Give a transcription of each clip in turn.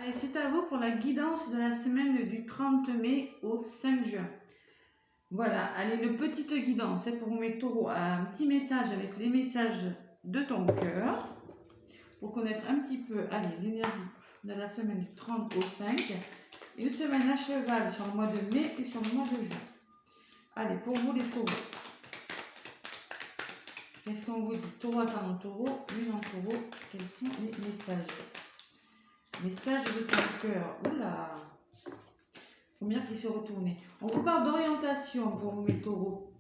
Allez, c'est à vous pour la guidance de la semaine du 30 mai au 5 juin. Voilà, allez, une petite guidance pour mes taureaux. Un petit message avec les messages de ton cœur pour connaître un petit peu, allez, l'énergie de la semaine du 30 au 5. Une semaine à cheval sur le mois de mai et sur le mois de juin. Allez, pour vous les taureaux. Qu'est-ce qu'on vous dit? Taureau, ascendant taureau, lune en taureau. Quels sont les messages? Message de ton cœur. Oula! Première qui s'est retournée. On vous parle d'orientation pour vous, mes taureaux.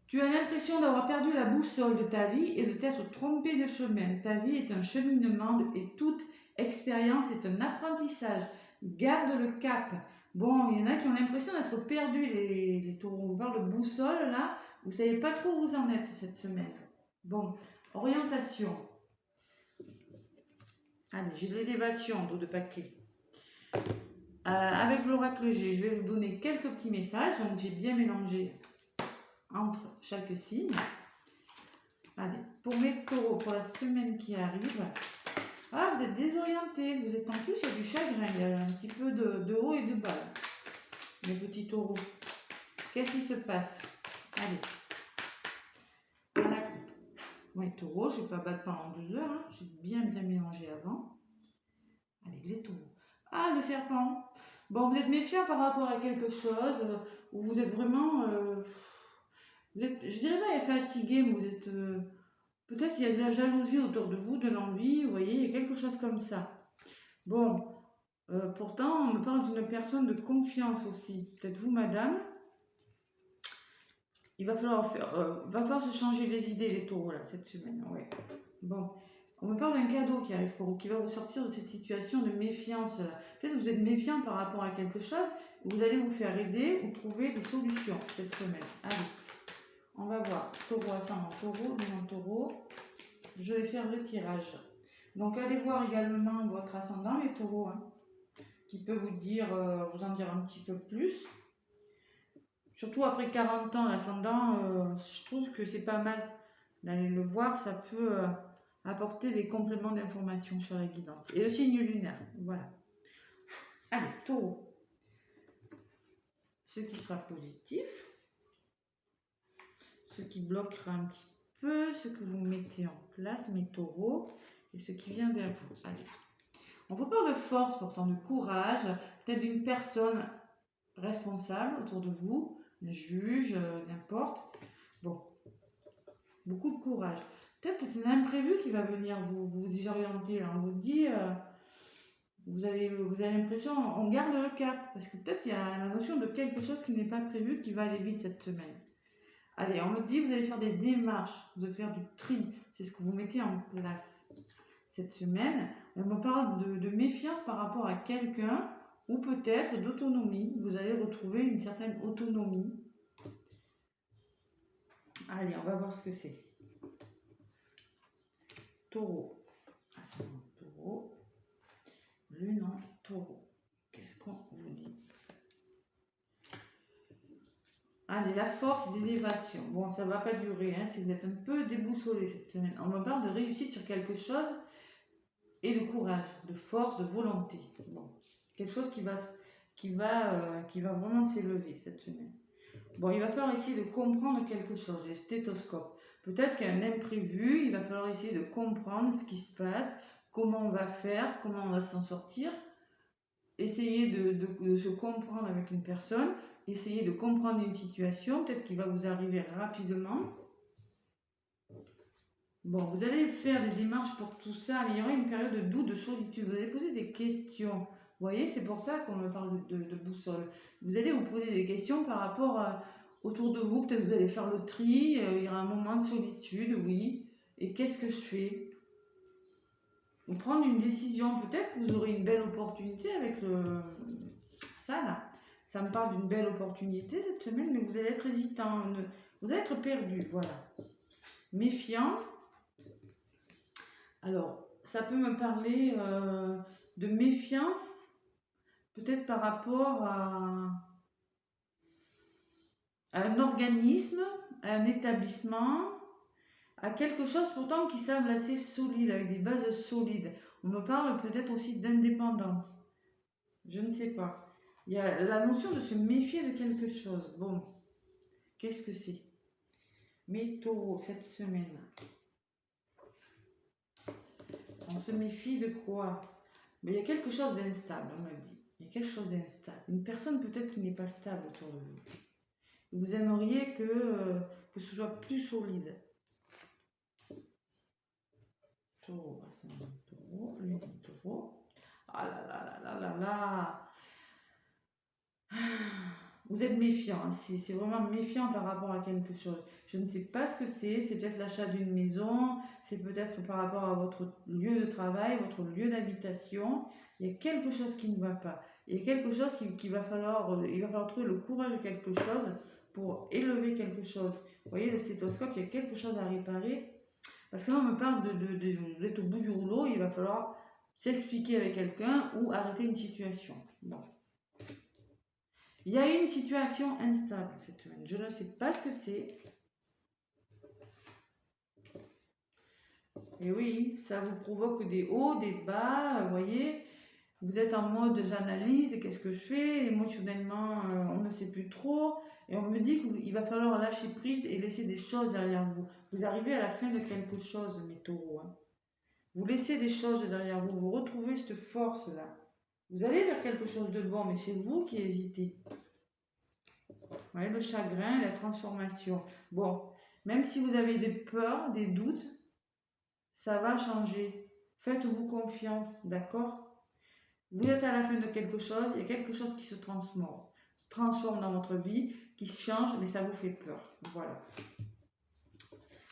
Tu as l'impression d'avoir perdu la boussole de ta vie et de t'être trompé de chemin. Ta vie est un cheminement et toute expérience est un apprentissage. Garde le cap. Bon, il y en a qui ont l'impression d'être perdus, les taureaux. On vous parle de boussole, là. Vous ne savez pas trop où vous en êtes cette semaine. Bon, orientation. Allez, j'ai de l'élévation, dos de paquet. Avec l'oracle G, je vais vous donner quelques petits messages. Donc, j'ai bien mélangé entre chaque signe. Allez, pour mes taureaux, pour la semaine qui arrive. Ah, vous êtes désorientés. Vous êtes en plus, il y a du chagrin. Il y a un petit peu de haut et de bas. Mes petits taureaux. Qu'est-ce qui se passe? Allez. À la coupe. Oui, taureaux, je ne vais pas battre pendant 2 heures. Hein. J'ai bien mélangé avant. Allez, les taureaux. Ah, le serpent. Bon, vous êtes méfiant par rapport à quelque chose, ou vous êtes vraiment... vous êtes, je dirais pas fatigué, mais vous êtes... peut-être qu'il y a de la jalousie autour de vous, de l'envie, vous voyez, il y a quelque chose comme ça. Bon, pourtant, on me parle d'une personne de confiance aussi. Peut-être vous, madame. Il va falloir se changer les idées, les taureaux, là, cette semaine. Ouais. Bon. On me parle d'un cadeau qui arrive pour vous, qui va vous sortir de cette situation de méfiance. Peut-être que vous êtes méfiant par rapport à quelque chose, vous allez vous faire aider ou trouver des solutions cette semaine. Allez, on va voir. Taureau, ascendant taureau, lune en taureau. Je vais faire le tirage. Donc, allez voir également votre ascendant, les taureaux, hein, qui peut vous dire, vous en dire un petit peu plus. Surtout après 40 ans, l'ascendant, je trouve que c'est pas mal d'aller le voir, ça peut... apporter des compléments d'information sur la guidance. Et le signe lunaire, voilà. Allez, taureau. Ce qui sera positif, ce qui bloquera un petit peu, ce que vous mettez en place, mes taureaux, et ce qui vient vers vous. Allez. On vous parle de force, pourtant de courage, peut-être d'une personne responsable autour de vous, un juge, n'importe. Bon, beaucoup de courage. Peut-être que c'est un imprévu qui va venir vous désorienter. On vous dit, vous avez l'impression, on garde le cap. Parce que peut-être il y a la notion de quelque chose qui n'est pas prévu, qui va aller vite cette semaine. Allez, on me dit, vous allez faire des démarches, vous allez faire du tri. C'est ce que vous mettez en place cette semaine. On me parle de méfiance par rapport à quelqu'un ou peut-être d'autonomie. Vous allez retrouver une certaine autonomie. Allez, on va voir ce que c'est. Taureau, ascendant taureau, lune en taureau. Qu'est-ce qu'on vous dit? Allez, la force et l'élévation. Bon, ça ne va pas durer, hein, si vous êtes un peu déboussolé cette semaine. On me parle de réussite sur quelque chose et de courage, de force, de volonté. Bon, quelque chose qui va vraiment s'élever cette semaine. Bon, il va falloir essayer de comprendre quelque chose, les stéthoscopes. Peut-être qu'il y a un imprévu, il va falloir essayer de comprendre ce qui se passe, comment on va faire, comment on va s'en sortir. Essayer de se comprendre avec une personne, essayer de comprendre une situation, peut-être qu'il va vous arriver rapidement. Bon, vous allez faire des démarches pour tout ça, mais il y aura une période de doute, de solitude. Vous allez poser des questions. Vous voyez, c'est pour ça qu'on me parle de boussole. Vous allez vous poser des questions par rapport autour de vous. Peut-être que vous allez faire le tri, il y aura un moment de solitude, oui. Et qu'est-ce que je fais? Ou prendre une décision. Peut-être que vous aurez une belle opportunité avec ça là. Ça me parle d'une belle opportunité cette semaine, mais vous allez être hésitant. Vous allez être perdu, voilà. Méfiant. Alors, ça peut me parler de méfiance, peut-être par rapport à un organisme, à un établissement, à quelque chose pourtant qui semble assez solide, avec des bases solides. On me parle peut-être aussi d'indépendance. Je ne sais pas. Il y a la notion de se méfier de quelque chose. Bon, qu'est-ce que c'est? Mes taureaux, cette semaine. On se méfie de quoi? Mais il y a quelque chose d'instable, on me dit. Il y a quelque chose d'instable. Une personne peut-être qui n'est pas stable autour de vous. Vous aimeriez que ce soit plus solide. Taureau, taureau, lune, taureau. Ah là là là là là là. Vous êtes méfiant, hein. C'est vraiment méfiant par rapport à quelque chose. Je ne sais pas ce que c'est peut-être l'achat d'une maison, c'est peut-être par rapport à votre lieu de travail, votre lieu d'habitation. Il y a quelque chose qui ne va pas. Il y a quelque chose il va falloir trouver le courage de quelque chose pour élever quelque chose. Vous voyez, le stéthoscope, il y a quelque chose à réparer. Parce que là, on me parle d'être au bout du rouleau, il va falloir s'expliquer avec quelqu'un ou arrêter une situation. Bon. Il y a une situation instable cette semaine. Je ne sais pas ce que c'est. Et oui, ça vous provoque des hauts, des bas. Vous voyez, vous êtes en mode j'analyse, qu'est-ce que je fais? Émotionnellement, on ne sait plus trop. Et on me dit qu'il va falloir lâcher prise et laisser des choses derrière vous. Vous arrivez à la fin de quelque chose, mes taureaux. Hein. Vous laissez des choses derrière vous. Vous retrouvez cette force-là. Vous allez vers quelque chose de bon, mais c'est vous qui hésitez. Vous voyez, le chagrin, la transformation. Bon, même si vous avez des peurs, des doutes, ça va changer. Faites-vous confiance, d'accord? Vous êtes à la fin de quelque chose, il y a quelque chose qui se transforme dans votre vie, qui change, mais ça vous fait peur. Voilà.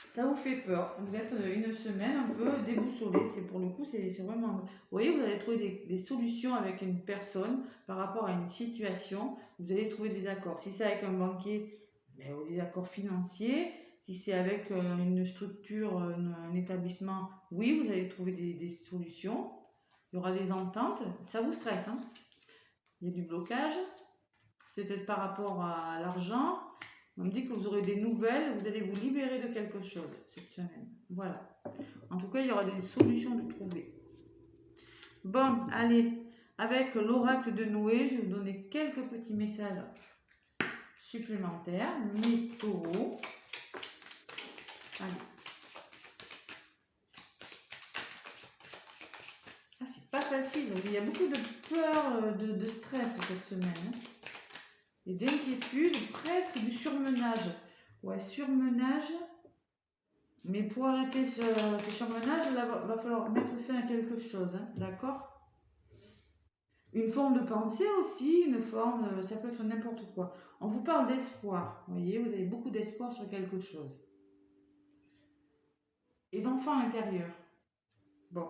Ça vous fait peur. Vous êtes une semaine un peu déboussolé. C'est pour le coup, c'est vraiment. Vous voyez, vous allez trouver des solutions avec une personne par rapport à une situation. Vous allez trouver des accords. Si c'est avec un banquier, des accords financiers. Si c'est avec une structure, un établissement, oui, vous allez trouver des solutions. Il y aura des ententes. Ça vous stresse, hein? Il y a du blocage. C'est peut-être par rapport à l'argent. On me dit que vous aurez des nouvelles, vous allez vous libérer de quelque chose cette semaine. Voilà. En tout cas, il y aura des solutions de trouver. Bon, allez. Avec l'oracle de Noé, je vais vous donner quelques petits messages supplémentaires. Mes taureaux. Allez. Ah, c'est pas facile. Il y a beaucoup de peur, de stress cette semaine. Hein. Et d'inquiétude, presque du surmenage. Ouais, surmenage. Mais pour arrêter ce surmenage, il va falloir mettre fin à quelque chose, hein, d'accord? Une forme de pensée aussi, une forme, ça peut être n'importe quoi. On vous parle d'espoir, vous voyez, vous avez beaucoup d'espoir sur quelque chose. Et d'enfant intérieur. Bon,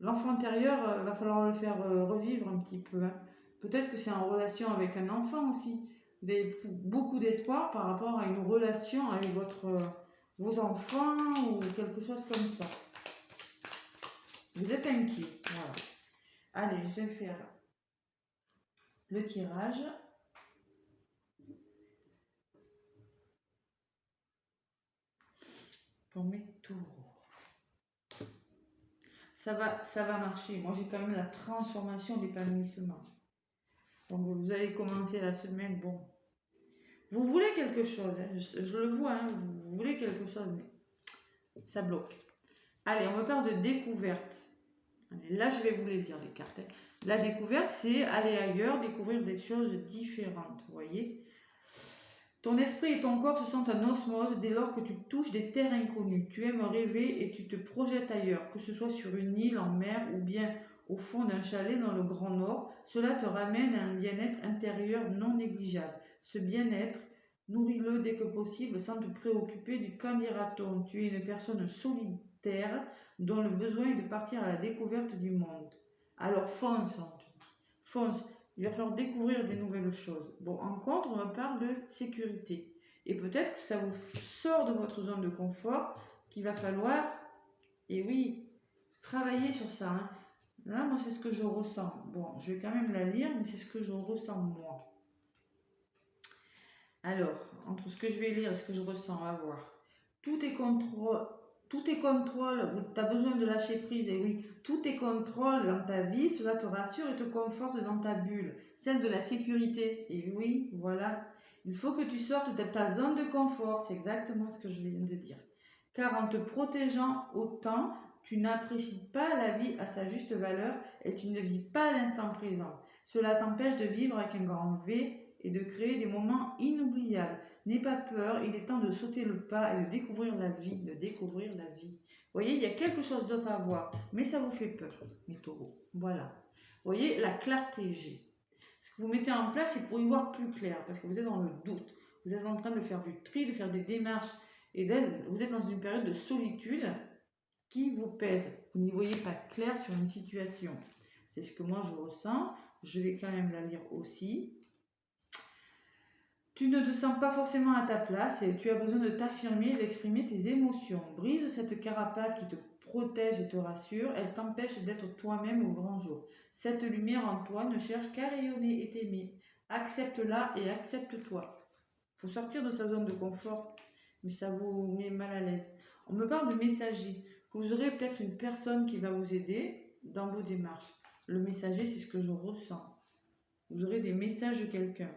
l'enfant intérieur, va falloir le faire revivre un petit peu. Hein. Peut-être que c'est en relation avec un enfant aussi. Vous avez beaucoup d'espoir par rapport à une relation avec vos enfants ou quelque chose comme ça. Vous êtes inquiet, voilà. Allez, je vais faire le tirage. Pour mes taureaux. Ça va marcher. Moi, j'ai quand même la transformation, l'épanouissement. Donc, vous allez commencer la semaine. Bon, vous voulez quelque chose. Hein, je le vois. Hein, vous voulez quelque chose, mais ça bloque. Allez, on va parler de découverte. Allez, là, je vais vous les lire, les cartes. Hein. La découverte, c'est aller ailleurs, découvrir des choses différentes. Vous voyez? Ton esprit et ton corps se sentent en osmose dès lors que tu touches des terres inconnues. Tu aimes rêver et tu te projettes ailleurs, que ce soit sur une île en mer ou bien au fond d'un chalet dans le Grand Nord. Cela te ramène à un bien-être intérieur non négligeable. Ce bien-être, nourris-le dès que possible sans te préoccuper du qu'en dira-t-on. Tu es une personne solitaire dont le besoin est de partir à la découverte du monde. Alors fonce, on te dit. Fonce. Il va falloir découvrir des nouvelles choses. Bon, en contre, on parle de sécurité. Et peut-être que ça vous sort de votre zone de confort, qu'il va falloir, et oui, travailler sur ça. Hein. Là, moi, c'est ce que je ressens. Bon, je vais quand même la lire, mais c'est ce que je ressens moi. Alors, entre ce que je vais lire et ce que je ressens, on va voir. Tout est contrôle. Tu as besoin de lâcher prise, et oui, tous tes contrôles dans ta vie, cela te rassure et te conforte dans ta bulle, celle de la sécurité. Et oui, voilà, il faut que tu sortes de ta zone de confort, c'est exactement ce que je viens de dire. Car en te protégeant autant, tu n'apprécies pas la vie à sa juste valeur et tu ne vis pas l'instant présent. Cela t'empêche de vivre avec un grand V et de créer des moments inoubliables. N'aie pas peur, il est temps de sauter le pas et de découvrir la vie, Vous voyez, il y a quelque chose d'autre à voir, mais ça vous fait peur, mes taureaux. Voilà. Vous voyez, la clarté G. Ce que vous mettez en place, c'est pour y voir plus clair, parce que vous êtes dans le doute. Vous êtes en train de faire du tri, de faire des démarches, et vous êtes dans une période de solitude qui vous pèse. Vous n'y voyez pas clair sur une situation. C'est ce que moi je ressens. Je vais quand même la lire aussi. Tu ne te sens pas forcément à ta place et tu as besoin de t'affirmer et d'exprimer tes émotions. Brise cette carapace qui te protège et te rassure. Elle t'empêche d'être toi-même au grand jour. Cette lumière en toi ne cherche qu'à rayonner et t'aimer. Accepte-la et accepte-toi. Il faut sortir de sa zone de confort, mais ça vous met mal à l'aise. On me parle de messager. Vous aurez peut-être une personne qui va vous aider dans vos démarches. Le messager, c'est ce que je ressens. Vous aurez des messages de quelqu'un.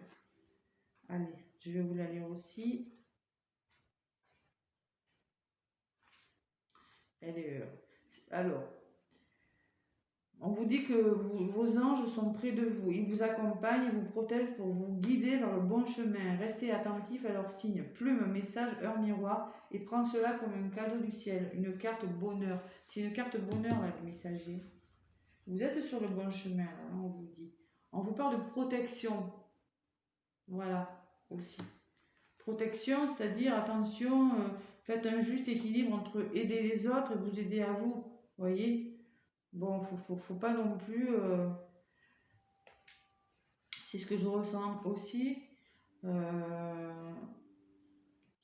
Allez, je vais vous la lire aussi. Alors, on vous dit que vos anges sont près de vous. Ils vous accompagnent et vous protègent pour vous guider vers le bon chemin. Restez attentifs à leurs signes. Plume, message, heure miroir et prends cela comme un cadeau du ciel. Une carte bonheur. C'est une carte bonheur, là, le messager. Vous êtes sur le bon chemin, là, hein, on vous dit. On vous parle de protection. Voilà, aussi. Protection, c'est-à-dire, attention, faites un juste équilibre entre aider les autres et vous aider à vous. Voyez? Bon, faut pas non plus... c'est ce que je ressens aussi.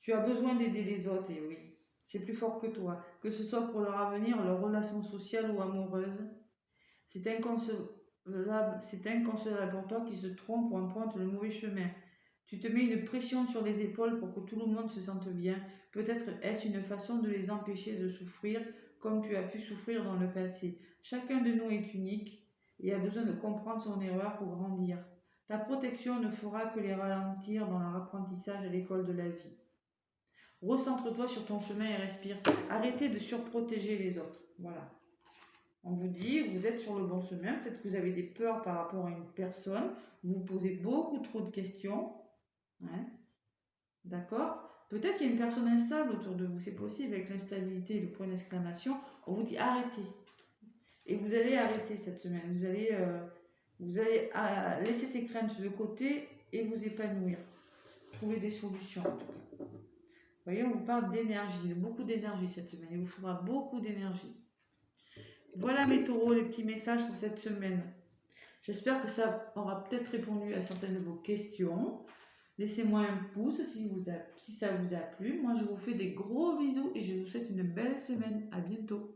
Tu as besoin d'aider les autres, et oui. C'est plus fort que toi. Que ce soit pour leur avenir, leur relation sociale ou amoureuse. C'est inconsolable pour toi qui se trompe ou emprunte le mauvais chemin. Tu te mets une pression sur les épaules pour que tout le monde se sente bien. Peut-être est-ce une façon de les empêcher de souffrir comme tu as pu souffrir dans le passé. Chacun de nous est unique et a besoin de comprendre son erreur pour grandir. Ta protection ne fera que les ralentir dans leur apprentissage à l'école de la vie. Recentre-toi sur ton chemin et respire. Arrêtez de surprotéger les autres. Voilà. On vous dit, vous êtes sur le bon chemin, peut-être que vous avez des peurs par rapport à une personne, vous vous posez beaucoup trop de questions, hein, d'accord? Peut-être qu'il y a une personne instable autour de vous, c'est possible avec l'instabilité et le point d'exclamation, on vous dit arrêtez. Et vous allez arrêter cette semaine, vous allez laisser ces craintes de côté et vous épanouir, trouver des solutions en tout cas. Vous voyez, on vous parle d'énergie, de beaucoup d'énergie cette semaine, il vous faudra beaucoup d'énergie. Voilà mes taureaux, les petits messages pour cette semaine. J'espère que ça aura peut-être répondu à certaines de vos questions. Laissez-moi un pouce si ça vous a plu. Moi, je vous fais des gros bisous et je vous souhaite une belle semaine. À bientôt.